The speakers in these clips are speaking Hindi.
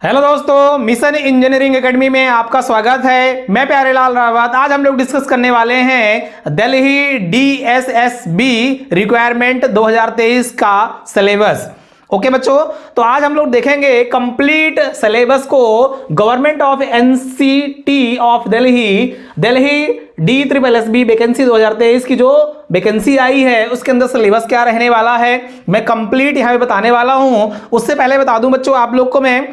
हेलो दोस्तों, मिशन इंजीनियरिंग एकेडमी में आपका स्वागत है। मैं प्यारे लाल रावत। आज हम लोग डिस्कस करने वाले हैं दिल्ली डीएसएसबी रिक्वायरमेंट 2023 का सिलेबस। ओके बच्चों, तो आज हम लोग देखेंगे कंप्लीट सिलेबस को government of NCT of Delhi DSSB vacancy 2023 की जो वैकेंसी आई है उसके अंदर सिलेबस क्या रहने वाला है मैं कंप्लीट यहाँ पे बताने वाला हूँ। उससे पहले बता दूं बच्चों आप लोग को मैं,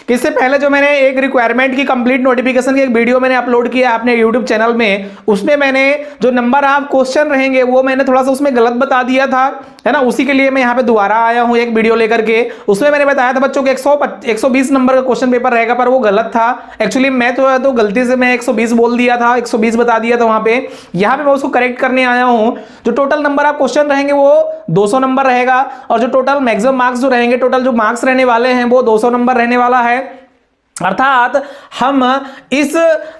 इससे पहले जो मैंने एक रिक्वायरमेंट की कंप्लीट नोटिफिकेशन की एक वीडियो मैंने अपलोड किया अपने यूट्यूब चैनल में, उसमें मैंने जो नंबर ऑफ क्वेश्चन रहेंगे वो मैंने थोड़ा सा उसमें गलत बता दिया था, है ना। उसी के लिए मैं यहाँ पे दोबारा आया हूँ एक वीडियो लेकर के। उसमें मैंने बताया था बच्चों के 120 नंबर का क्वेश्चन पेपर रहेगा, पर वो गलत था। एक्चुअली मैं तो गलती से मैं 120 बोल दिया था, 120 बता दिया था वहां पे। यहाँ पे मैं उसको करेक्ट करने आया हूँ। जो टोटल नंबर ऑफ क्वेश्चन रहेंगे वो 200 नंबर रहेगा, और जो टोटल मैक्सिमम मार्क्स जो रहेंगे, टोटल जो मार्क्स रहने वाले हैं वो 200 नंबर रहने वाला है। अर्थात हम इस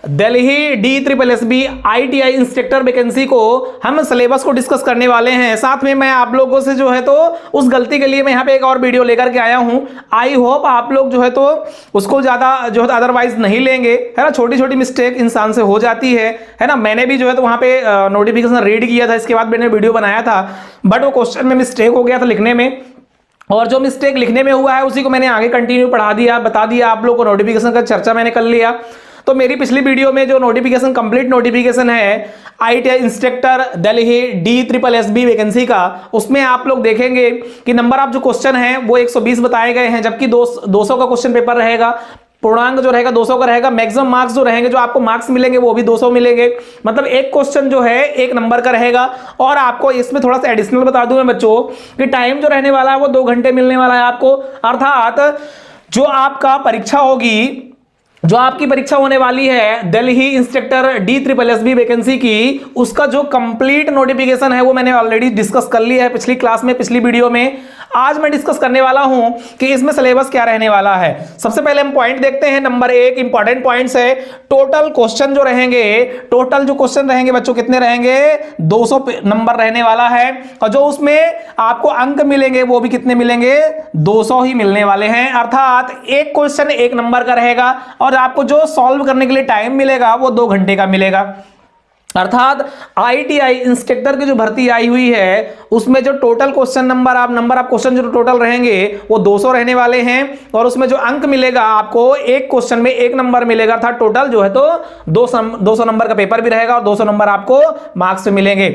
Delhi DSSB ITI instructor vacancy को हम सिलेबस को डिस्कस करने वाले हैं। साथ में मैं आप लोगों से जो है तो उस गलती के लिए मैं यहाँ पे एक और वीडियो लेकर के आया हूँ। आई होप आप लोग जो है तो उसको ज्यादा जो है अदरवाइज नहीं लेंगे, है ना। छोटी छोटी मिस्टेक इंसान से हो जाती है ना। मैंने भी जो है तो वहाँ पे नोटिफिकेशन रीड किया था, इसके बाद मैंने वीडियो बनाया था, बट वो क्वेश्चन में मिस्टेक हो गया था लिखने में, और जो मिस्टेक लिखने में हुआ है उसी को मैंने आगे कंटिन्यू पढ़ा दिया, बता दिया आप लोगों को। नोटिफिकेशन का चर्चा मैंने कर लिया। तो मेरी पिछली वीडियो में जो नोटिफिकेशन कंप्लीट नोटिफिकेशन है ITI instructor Delhi DSSB vacancy का, उसमें आप लोग देखेंगे कि नंबर ऑफ जो क्वेश्चन है वो 120 बताए गए हैं, जबकि 200 का क्वेश्चन पेपर रहेगा। पूर्णांक जो रहेगा 200 का रहेगा। मैक्सिमम मार्क्स जो रहेंगे, जो आपको मार्क्स मिलेंगे वो भी 200 मिलेंगे। मतलब एक क्वेश्चन जो है 1 नंबर का रहेगा। और आपको इसमें थोड़ा सा एडिशनल बता दूं मैं बच्चों कि टाइम जो रहने वाला है वो 2 घंटे मिलने वाला है आपको। अर्थात जो आपका परीक्षा होगी, जो आपकी परीक्षा होने वाली है दिल्ली इंस्ट्रक्टर DSSB वैकेंसी की, उसका जो कंप्लीट नोटिफिकेशन है वो मैंने ऑलरेडी डिस्कस कर लिया है पिछली क्लास में, पिछली वीडियो में। आज मैं डिस्कस करने वाला हूं कि इसमें सिलेबस क्या रहने वाला है। सबसे पहले हम पॉइंट देखते हैं। नंबर 1 इंपॉर्टेंट पॉइंट्स है टोटल क्वेश्चन जो रहेंगे। टोटल जो क्वेश्चन रहेंगे बच्चों कितने रहेंगे? 200 नंबर रहने वाला है, और जो उसमें आपको अंक मिलेंगे वो भी कितने मिलेंगे? 200 ही मिलने वाले हैं। अर्थात एक क्वेश्चन 1 नंबर का रहेगा, और आपको जो सॉल्व करने के लिए टाइम मिलेगा वो 2 घंटे का मिलेगा। अर्थात ITI इंस्ट्रक्टर की जो भर्ती आई हुई है उसमें जो total question number of question जो टोटल रहेंगे वो 200 रहने वाले हैं, और उसमें जो अंक मिलेगा आपको एक क्वेश्चन में 1 नंबर मिलेगा। अर्थात टोटल जो है तो 200 नंबर का पेपर भी रहेगा, और 200 नंबर आपको मार्क्स मिलेंगे।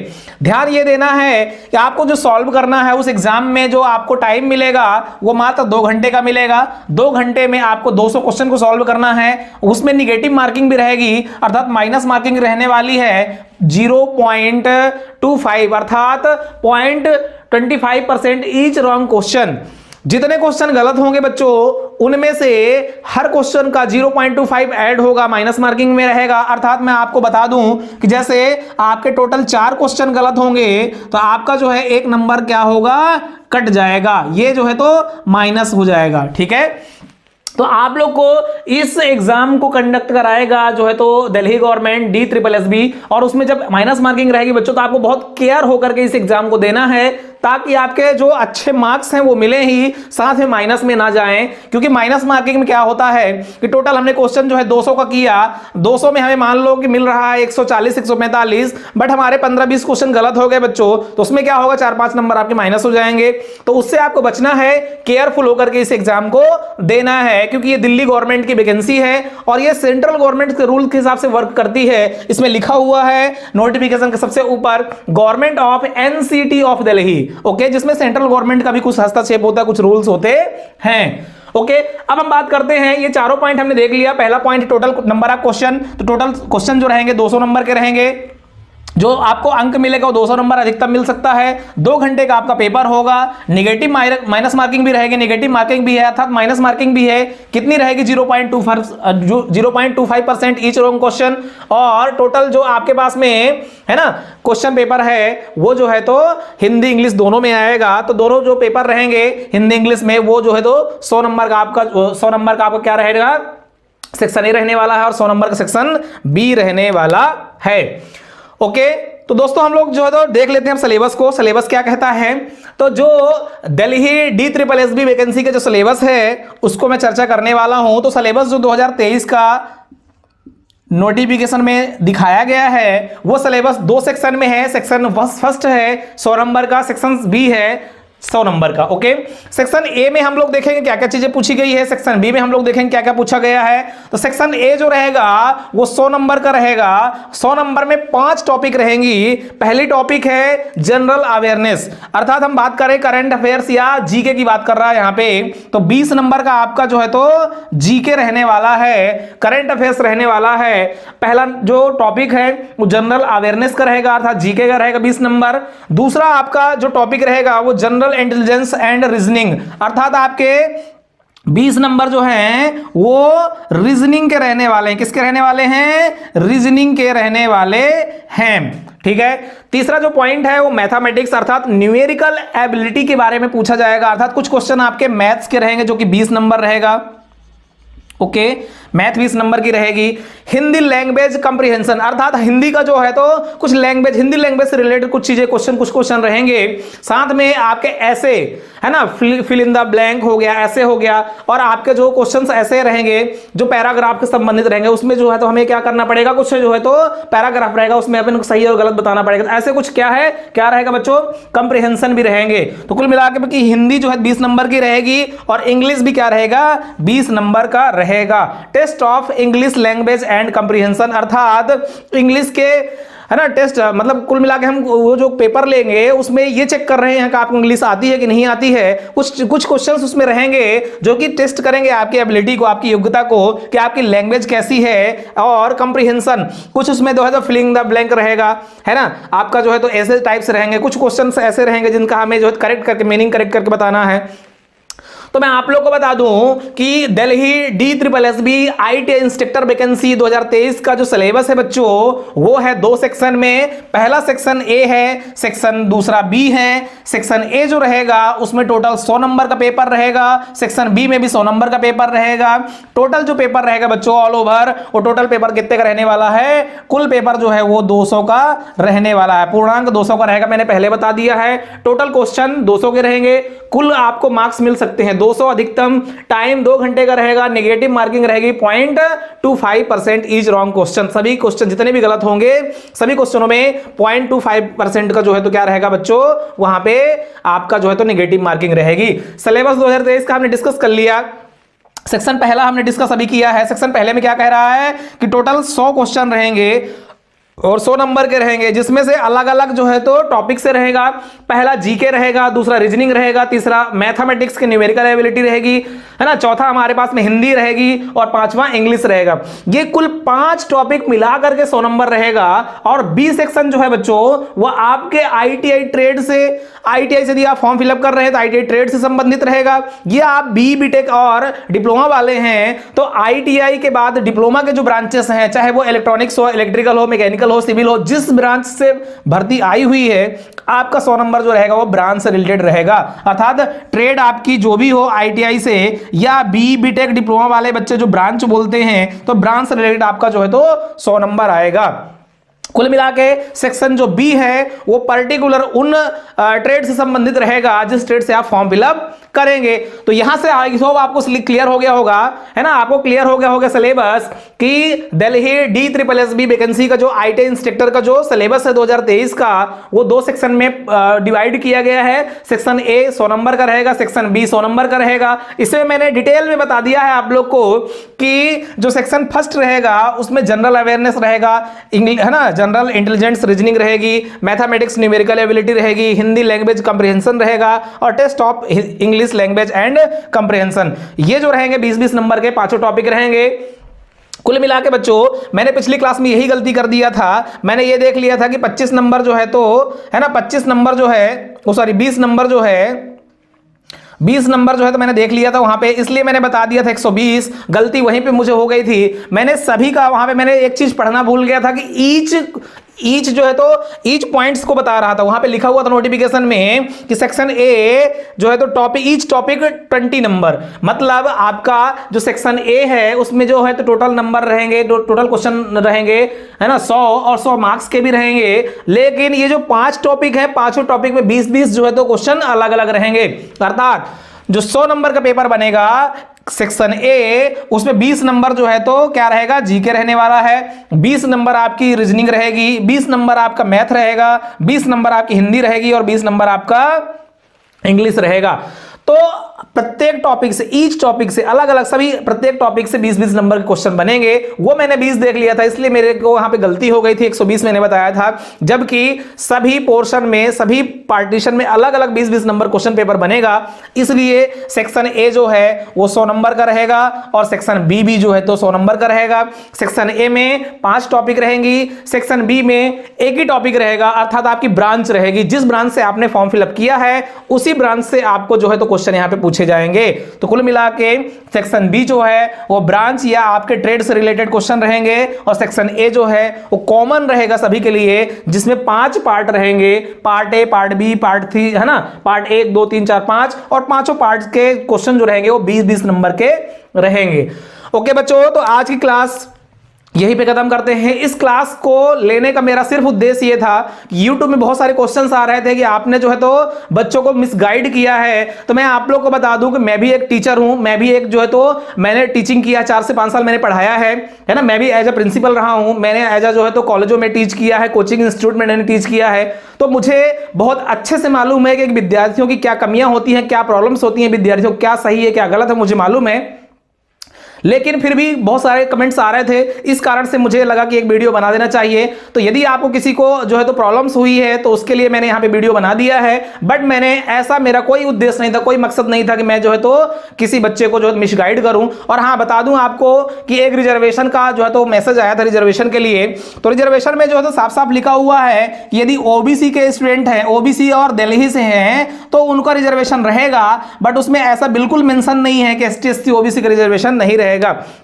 ध्यान ये देना है कि आपको जो सॉल्व करना है उस एग्जाम में जो आपको टाइम मिलेगा वो मात्र 2 घंटे का मिलेगा। 2 घंटे में आपको 200 क्वेश्चन को सॉल्व करना है। उसमें निगेटिव मार्किंग भी रहेगी, अर्थात माइनस मार्किंग रहने वाली है 0.25, अर्थात 0.25% ईच रॉन्ग क्वेश्चन। जितने क्वेश्चन गलत होंगे बच्चों उनमें से हर क्वेश्चन का 0.25 ऐड होगा, माइनस मार्किंग में रहेगा। अर्थात मैं आपको बता दूं कि जैसे आपके टोटल 4 क्वेश्चन गलत होंगे तो आपका जो है 1 नंबर क्या होगा? कट जाएगा। ये जो है तो माइनस हो जाएगा। ठीक है, तो आप लोग को इस एग्जाम को कंडक्ट कराएगा जो है तो दिल्ली गवर्नमेंट DSSB, और उसमें जब माइनस मार्किंग रहेगी बच्चों तो आपको बहुत केयर होकर के इस एग्जाम को देना है, ताकि आपके जो अच्छे मार्क्स हैं वो मिले ही, साथ में माइनस में ना जाएं। क्योंकि माइनस मार्किंग में क्या होता है कि टोटल हमने क्वेश्चन जो है 200 का किया, 200 में हमें मान लो कि मिल रहा है 140 145, बट हमारे 15-20 क्वेश्चन गलत हो गए बच्चों, तो उसमें क्या होगा? 4-5 नंबर आपके माइनस हो जाएंगे। तो उससे आपको बचना है, केयरफुल होकर के इस एग्जाम को देना है, क्योंकि ये दिल्ली गवर्नमेंट की वैकेंसी है और ये सेंट्रल गवर्नमेंट के रूल के हिसाब से वर्क करती है। इसमें लिखा हुआ है नोटिफिकेशन के सबसे ऊपर government of NCT of Delhi, okay, जिसमें सेंट्रल गवर्नमेंट का भी कुछ हस्तक्षेप होता है, कुछ रूल्स होते हैं। ओके, अब हम बात करते हैं, ये चारों पॉइंट हमने देख लिया। पहला point total number of question, तो टोटल क्वेश्चन जो रहेंगे 200 नंबर के रहेंगे। जो आपको अंक मिलेगा वो 200 नंबर अधिकतम मिल सकता है। 2 घंटे का आपका पेपर होगा। निगेटिव माइनस मार्किंग भी रहेगी, नेगेटिव मार्किंग भी है, अर्थात माइनस मार्किंग भी है। कितनी रहेगी? 0.25% ईच रॉन्ग क्वेश्चन। और टोटल जो आपके पास में है ना क्वेश्चन पेपर है वो जो है तो हिंदी इंग्लिश दोनों में आएगा। तो दोनों जो पेपर रहेंगे हिंदी इंग्लिश में वो जो है तो 100 नंबर का आपका क्या रहेगा? सेक्शन ए रहने वाला है, और 100 नंबर का सेक्शन बी रहने वाला है। ओके, तो दोस्तों हम लोग जो है तो देख लेते हैं सिलेबस को। सिलेबस क्या कहता है, तो जो दिल्ली DSSB वैकेंसी का जो सिलेबस है उसको मैं चर्चा करने वाला हूं। तो सिलेबस जो 2023 का नोटिफिकेशन में दिखाया गया है वो सिलेबस 2 सेक्शन में है। सेक्शन फर्स्ट है 100 नंबर का, सेक्शन बी है 100 नंबर का। ओके, सेक्शन ए में हम लोग देखेंगे क्या क्या चीजें पूछी गई है, सेक्शन बी में हम लोग देखेंगे क्या क्या पूछा गया है। तो सेक्शन ए जो रहेगा वो 100 नंबर का रहेगा। 100 नंबर में 5 टॉपिक रहेंगी। पहली टॉपिक है जनरल अवेयरनेस, अर्थात हम बात करें करंट अफेयर्स या जीके की बात कर रहा है यहाँ पे। तो 20 नंबर का आपका जो है तो जीके रहने वाला है, करंट अफेयर्स रहने वाला है। पहला जो टॉपिक है वो जनरल अवेयरनेस का रहेगा, अर्थात जीके का रहेगा 20 नंबर। दूसरा आपका जो टॉपिक रहेगा वो जनरल इंटेलिजेंस एंड रीजनिंग, अर्थात आपके 20 नंबर जो हैं वो रीजनिंग के रहने वाले हैं। किसके रहने वाले हैं? रीजनिंग के रहने वाले हैं। ठीक है। तीसरा जो पॉइंट है वो मैथमेटिक्स अर्थात न्यूमेरिकल एबिलिटी के बारे में पूछा जाएगा, अर्थात कुछ क्वेश्चन आपके मैथ्स के रहेंगे जो कि 20 नंबर रहेगा। ओके, मैथ 20 नंबर की रहेगी। हिंदी लैंग्वेज कंप्रीहेंशन, अर्थात हिंदी का जो है तो कुछ लैंग्वेज, हिंदी लैंग्वेज से रिलेटेड कुछ चीजें कुछ क्वेश्चन रहेंगे। साथ में आपके ऐसे है ना, फिल इन द ब्लैंक हो गया, ऐसे हो गया, और आपके जो क्वेश्चंस ऐसे रहेंगे जो पैराग्राफ के संबंधित रहेंगे, उसमें जो है तो हमें क्या करना पड़ेगा, कुछ जो है तो पैराग्राफ रहेगा उसमें अपन को सही और गलत बताना पड़ेगा। तो ऐसे कुछ क्या है, क्या रहेगा बच्चों, कंप्रीहेंशन भी रहेंगे। तो कुल मिलाकर कि हिंदी जो है 20 नंबर की रहेगी और इंग्लिश भी क्या रहेगा, 20 नंबर का रहेगा। Test of English language and comprehension, अर्थात इंग्लिश के है ना टेस्ट, मतलब कुल मिला के हम वो जो पेपर लेंगे उसमें ये चेक कर रहे हैं कि आपको इंग्लिश आती है कि नहीं आती है। कुछ क्वेश्चंस उसमें रहेंगे जो कि टेस्ट करेंगे आपकी एबिलिटी को, आपकी योग्यता को, कि आपकी लैंग्वेज कैसी है। और कंप्रीहेंशन कुछ उसमें जो है तो फिलिंग द ब्लैंक रहेगा, है ना, आपका जो है तो ऐसे टाइप्स रहेंगे। कुछ क्वेश्चंस ऐसे रहेंगे जिनका हमें जो है करेक्ट करके, मीनिंग करेक्ट करके बताना है। तो मैं आप लोग को बता दूं कि Delhi DSSB ITI instructor vacancy 2023 का जो सिलेबस है बच्चों वो है 2 सेक्शन में। पहला सेक्शन ए है, सेक्शन दूसरा बी है। सेक्शन ए जो रहेगा उसमें टोटल 100 नंबर का पेपर रहेगा, सेक्शन बी में भी 100 नंबर का पेपर रहेगा। टोटल जो पेपर रहेगा बच्चों ऑल ओवर, वो टोटल पेपर कितने का रहने वाला है, कुल पेपर जो है वो 200 का रहने वाला है, पूर्णांक 200 का रहेगा, मैंने पहले बता दिया है। टोटल क्वेश्चन 200 के रहेंगे, कुल आपको मार्क्स मिल सकते हैं 200 अधिकतम। टाइम 2 घंटे का रहेगा, नेगेटिव मार्किंग रहेगी 0.25% ईच रॉन्ग क्वेश्चन। सभी क्वेश्चन जितने भी गलत होंगे सभी क्वेश्चनों में 0.25% का जो है तो क्या रहेगा बच्चों, वहां पे आपका जो है तो नेगेटिव मार्किंग रहेगी। सिलेबस 2023 का हमने डिस्कस कर लिया। सेक्शन पहला हमने डिस्कस अभी किया है। सेक्शन पहले में क्या कह रहा है कि टोटल 100 क्वेश्चन रहेंगे और 100 नंबर के रहेंगे, जिसमें से अलग अलग जो है तो टॉपिक से रहेगा। पहला जीके रहेगा, दूसरा रीजनिंग रहेगा, तीसरा मैथमेटिक्स की न्यूमेरिकल एबिलिटी रहेगी, है ना, चौथा हमारे पास में हिंदी रहेगी और पांचवा इंग्लिश रहेगा। ये कुल 5 टॉपिक मिला करके 100 नंबर रहेगा। और बी सेक्शन जो है बच्चों वो आपके ITI ट्रेड से, ITI से यदि आप फॉर्म फिलअप कर रहे हैं तो ITI ट्रेड से संबंधित रहेगा। ये आप BE BTech और डिप्लोमा वाले हैं तो ITI के बाद डिप्लोमा के जो ब्रांचेस हैं, चाहे वो इलेक्ट्रॉनिक्स हो, इलेक्ट्रिकल हो, मैकेनिकल हो, सिविल हो, जिस ब्रांच से भर्ती आई हुई है आपका 100 नंबर जो रहेगा वो ब्रांच से रिलेटेड रहेगा। अर्थात ट्रेड आपकी जो भी हो ITI से या BE BTech डिप्लोमा वाले बच्चे जो ब्रांच बोलते हैं तो ब्रांच से रिलेटेड आपका जो है तो 100 नंबर आएगा। कुल मिला के सेक्शन जो बी है वो पर्टिकुलर उन ट्रेड से संबंधित रहेगा जिस ट्रेड से आप फॉर्म फिलअप करेंगे। तो यहां से आपको क्लियर हो गया होगा, है ना, आपको क्लियर हो गया होगा सिलेबस कि दिल्ली DSSB वैकेंसी का जो ITI इंस्ट्रक्टर का जो सिलेबस है 2023 का वो 2 सेक्शन में डिवाइड किया गया है। सेक्शन ए 100 नंबर का रहेगा, सेक्शन बी 100 नंबर का रहेगा। इसमें मैंने डिटेल में बता दिया है आप लोग को कि जो सेक्शन फर्स्ट रहेगा उसमें जनरल अवेयरनेस रहेगा, है ना, जनरल इंटेलिजेंस रीजनिंग रहेगी, मैथमेटिक्स न्यूमेरिकल एबिलिटी रहेगी, हिंदी लैंग्वेज कंप्रीहेंशन रहेगा और test of English language and comprehension. ये जो रहेंगे 20-20 नंबर के 5 टॉपिक रहेंगे। कुल मिला के बच्चों मैंने पिछली क्लास में यही गलती कर दिया था, मैंने ये देख लिया था कि 25 नंबर जो है तो, है ना, 25 नंबर जो है, ओ सॉरी 20 नंबर जो है, 20 नंबर जो है तो मैंने देख लिया था वहां पे, इसलिए मैंने बता दिया था 120। गलती वहीं पे मुझे हो गई थी, मैंने सभी का वहां पे मैंने एक चीज पढ़ना भूल गया था कि ईच जो है तो ईच पॉइंट्स को बता रहा था, वहां पे लिखा हुआ था नोटिफिकेशन में कि सेक्शन ए जो है तो टॉपिक ईच टॉपिक 20 नंबर, मतलब आपका जो सेक्शन ए है उसमें जो है तो टोटल नंबर रहेंगे, टोटल क्वेश्चन रहेंगे, है ना, 100 और 100 मार्क्स के भी रहेंगे। लेकिन ये जो 5 टॉपिक है, पांचों टॉपिक में 20-20 जो है तो क्वेश्चन अलग अलग रहेंगे। अर्थात जो 100 नंबर का पेपर बनेगा सेक्शन ए, उसमें 20 नंबर जो है तो क्या रहेगा, जीके रहने वाला है, 20 नंबर आपकी रीजनिंग रहेगी, 20 नंबर आपका मैथ रहेगा, 20 नंबर आपकी हिंदी रहेगी और 20 नंबर आपका इंग्लिश रहेगा। तो प्रत्येक टॉपिक से, ईच टॉपिक से अलग अलग सभी प्रत्येक टॉपिक से 20-20 नंबर के क्वेश्चन बनेंगे। वो मैंने 20 देख लिया था, इसलिए मेरे को वहां पे गलती हो गई थी, 120 मैंने बताया था, जबकि सभी पोर्शन में, सभी पार्टीशन में अलग अलग 20-20 नंबर क्वेश्चन पेपर बनेगा। इसलिए सेक्शन ए जो है वो 100 नंबर का रहेगा और सेक्शन बी भी जो है तो 100 नंबर का रहेगा। सेक्शन ए में 5 टॉपिक रहेंगी, सेक्शन बी में एक ही टॉपिक रहेगा, अर्थात आपकी ब्रांच रहेगी, जिस ब्रांच से आपने फॉर्म फिलअप किया है उसी ब्रांच से आपको जो है तो क्वेश्चन यहां पे पूछे जाएंगे। तो कुल मिला के सेक्शन बी जो है वो ब्रांच या आपके ट्रेड से रिलेटेड क्वेश्चन रहेंगे और सेक्शन ए जो है वो कॉमन रहेगा सभी के लिए, जिसमें 5 पार्ट रहेंगे, part A, part B, part 3, है ना, पार्ट 1 2 3 4 5, और पांचों पार्ट के क्वेश्चन जो रहेंगे वो 20-20 नंबर के रहेंगे। ओके बच्चों, तो आज की क्लास यहीं पे खत्म करते हैं। इस क्लास को लेने का मेरा सिर्फ उद्देश्य ये था कि YouTube में बहुत सारे क्वेश्चंस आ रहे थे कि आपने जो है तो बच्चों को मिसगाइड किया है, तो मैं आप लोग को बता दूं कि मैं भी एक टीचर हूं, मैं भी एक जो है तो मैंने टीचिंग किया, 4 से 5 साल मैंने पढ़ाया है ना, मैं भी एज अ प्रिंसिपल रहा हूं, मैंने एज अ जो है तो कॉलेजों में टीच किया है, कोचिंग इंस्टीट्यूट में मैंने टीच किया है, तो मुझे बहुत अच्छे से मालूम है कि विद्यार्थियों की क्या कमियां होती हैं, क्या प्रॉब्लम्स होती हैं, विद्यार्थियों को क्या सही है क्या गलत है, मुझे मालूम है। लेकिन फिर भी बहुत सारे कमेंट्स आ रहे थे, इस कारण से मुझे लगा कि एक वीडियो बना देना चाहिए। तो यदि आपको किसी को जो है तो प्रॉब्लम्स हुई है तो उसके लिए मैंने यहाँ पे वीडियो बना दिया है, बट मैंने ऐसा, मेरा कोई उद्देश्य नहीं था, कोई मकसद नहीं था कि मैं जो है तो किसी बच्चे को जो है मिसगाइड करूं। और हाँ, बता दूं आपको कि एक रिजर्वेशन का जो है तो मैसेज आया था रिजर्वेशन के लिए, तो रिजर्वेशन में जो है तो साफ साफ लिखा हुआ है कि यदि ओबीसी के स्टूडेंट हैं, ओबीसी और दिल्ली से हैं, तो उनका रिजर्वेशन रहेगा, बट उसमें ऐसा बिल्कुल मेंशन नहीं है कि एसटी एससी ओबीसी का रिजर्वेशन नहीं रहेगा,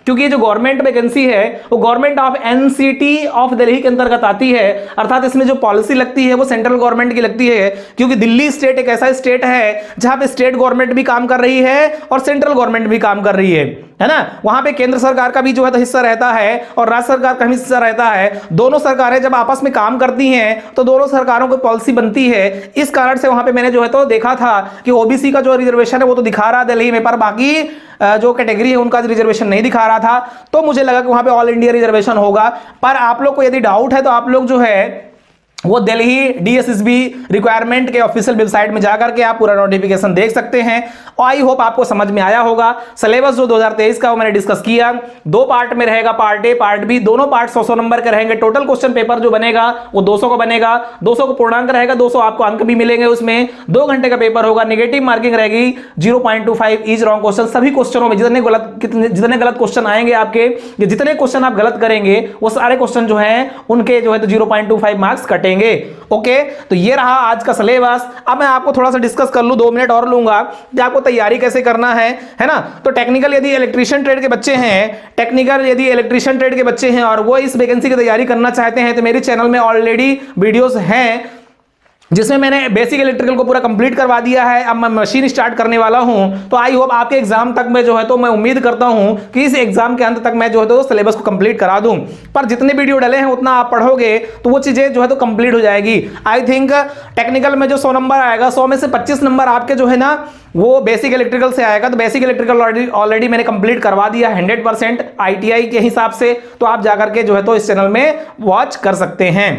क्योंकि जो गवर्नमेंट वैकेंसी है वो government of NCT of Delhi के अंतर्गत आती है। अर्थात इसमें जो पॉलिसी लगती है वो सेंट्रल गवर्नमेंट की लगती है, क्योंकि दिल्ली स्टेट एक ऐसा स्टेट है जहां पे स्टेट गवर्नमेंट भी काम कर रही है और सेंट्रल गवर्नमेंट भी काम कर रही है ना। वहां पे केंद्र सरकार का भी जो है तो हिस्सा रहता है और राज्य सरकार का भी हिस्सा रहता है। दोनों सरकारें जब आपस में काम करती हैं तो दोनों सरकारों की पॉलिसी बनती है। इस कारण से वहां पे मैंने जो है तो देखा था कि ओबीसी का जो रिजर्वेशन है वो तो दिखा रहा दिल्ली में, पर बाकी जो कैटेगरी है उनका रिजर्वेशन नहीं दिखा रहा था। तो मुझे लगा कि वहां पे ऑल इंडिया रिजर्वेशन होगा। पर आप लोग को यदि डाउट है तो आप लोग जो है वो दिल्ली डीएसएसबी रिक्वायरमेंट के ऑफिशियल वेबसाइट में जाकर के आप पूरा नोटिफिकेशन देख सकते हैं। और आई होप आपको समझ में आया होगा। सिलेबस जो 2023 का वो मैंने डिस्कस किया, 2 पार्ट में रहेगा, पार्ट ए पार्ट बी, दोनों पार्ट 100 नंबर के रहेंगे। टोटल क्वेश्चन पेपर जो बनेगा वो 200 का बनेगा, 200 को पूर्णांक रहेगा, 200 आपको अंक भी मिलेंगे उसमें। 2 घंटे का पेपर होगा, नेगेटिव मार्किंग रहेगी 0.25 ईच रॉन्ग क्वेश्चन। सभी क्वेश्चनों में जितने गलत क्वेश्चन आएंगे आपके, जितने क्वेश्चन आप गलत करेंगे वो सारे क्वेश्चन जो है उनके जो है तो 0.25 मार्क्स कटेंगे। ओके, तो ये रहा आज का सिलेबस। अब मैं आपको थोड़ा सा डिस्कस कर लूं, 2 मिनट और लूंगा कि आपको तैयारी कैसे करना है ना। तो टेक्निकल यदि इलेक्ट्रीशियन ट्रेड के बच्चे हैं, और वो इस वैकेंसी की तैयारी करना चाहते हैं, तो मेरे चैनल में ऑलरेडी वीडियोस हैं जिसमें मैंने बेसिक इलेक्ट्रिकल को पूरा कंप्लीट करवा दिया है। अब मैं मशीन स्टार्ट करने वाला हूं, तो आई होप आपके एग्जाम तक में जो है तो मैं उम्मीद करता हूं कि इस एग्जाम के अंत तक मैं जो है तो सिलेबस को कंप्लीट करा दूं। पर जितने वीडियो डले हैं उतना आप पढ़ोगे तो वो चीजें जो है तो कंप्लीट हो जाएगी। आई थिंक टेक्निकल में जो 100 नंबर आएगा, 100 में से 25 नंबर आपके जो है ना वो बेसिक इलेक्ट्रिकल से आएगा। तो बेसिक इलेक्ट्रिकल ऑलरेडी मैंने कंप्लीट करवा दिया 100% ITI के हिसाब से, तो आप जाकर के जो है तो इस चैनल में वॉच कर सकते हैं।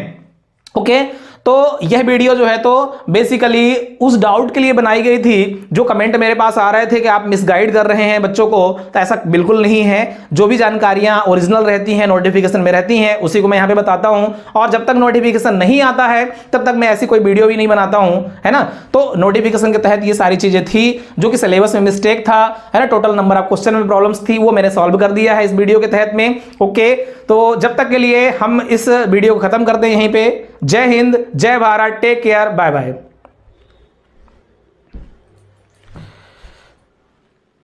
ओके, तो यह वीडियो जो है तो बेसिकली उस डाउट के लिए बनाई गई थी जो कमेंट मेरे पास आ रहे थे कि आप मिसगाइड कर रहे हैं बच्चों को। तो ऐसा बिल्कुल नहीं है। जो भी जानकारियां ओरिजिनल रहती हैं, नोटिफिकेशन में रहती हैं, उसी को मैं यहां पे बताता हूं। और जब तक नोटिफिकेशन नहीं आता है तब तक मैं ऐसी कोई वीडियो भी नहीं बनाता हूं, है ना। तो नोटिफिकेशन के तहत ये सारी चीजें थी जो कि सिलेबस में मिस्टेक था, है ना। टोटल नंबर ऑफ क्वेश्चन में प्रॉब्लम्स थी, वो मैंने सॉल्व कर दिया है इस वीडियो के तहत में। ओके, तो जब तक के लिए हम इस वीडियो को खत्म करते हैं यहीं पे। जय हिंद, जय भारत, टेक केयर, बाय बाय।